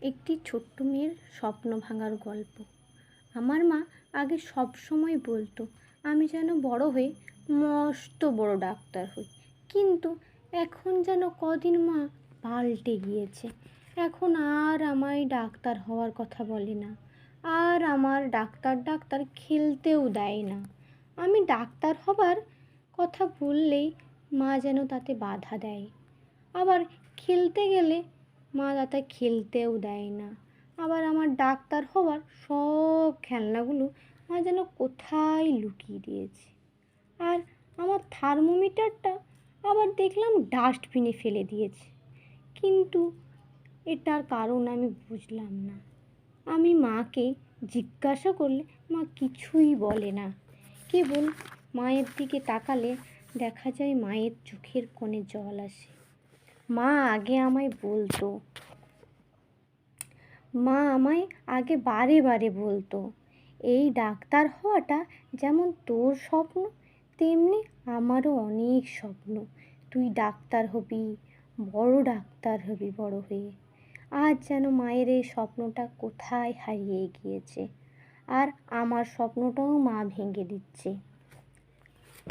একটি ছোট্ট মেয়ের স্বপ্ন ভাঙার গল্প। আমার মা আগে সব সময় বলতো আমি যেন বড় হয়ে মস্ত বড় ডাক্তার হই, কিন্তু এখন যেন কদিন মা পাল্টে গিয়েছে। এখন আর আমায় ডাক্তার হওয়ার কথা বলে না, আর আমার ডাক্তার ডাক্তার খেলতেও দেয় না। আমি ডাক্তার হবার কথা বললেই মা যেন তাতে বাধা দেয়, আবার খেলতে গেলে মা তাতে খেলতেও দেয় না। আবার আমার ডাক্তার হওয়ার সব খেলনাগুলো মা যেন কোথায় লুকিয়ে দিয়েছে। আর আমার থার্মোমিটারটা আবার দেখলাম ডাস্টবিনে ফেলে দিয়েছে, কিন্তু এটার কারণ আমি বুঝলাম না। আমি মাকে জিজ্ঞাসা করলে মা কিছুই বলে না, কেবল মায়ের দিকে তাকালে দেখা যায় মায়ের চোখের কোণে জল আসে। মা আগে আমায় বলতো মা আমায় আগে বারে বারে বলতো, এই ডাক্তার হওয়াটা যেমন তোর স্বপ্ন, তেমনি আমারও অনেক স্বপ্ন। তুই ডাক্তার হবি, বড় ডাক্তার হবি বড় হয়ে। আজ যেন মায়ের এই স্বপ্নটা কোথায় হারিয়ে গিয়েছে, আর আমার স্বপ্নটাও মা ভেঙে দিচ্ছে।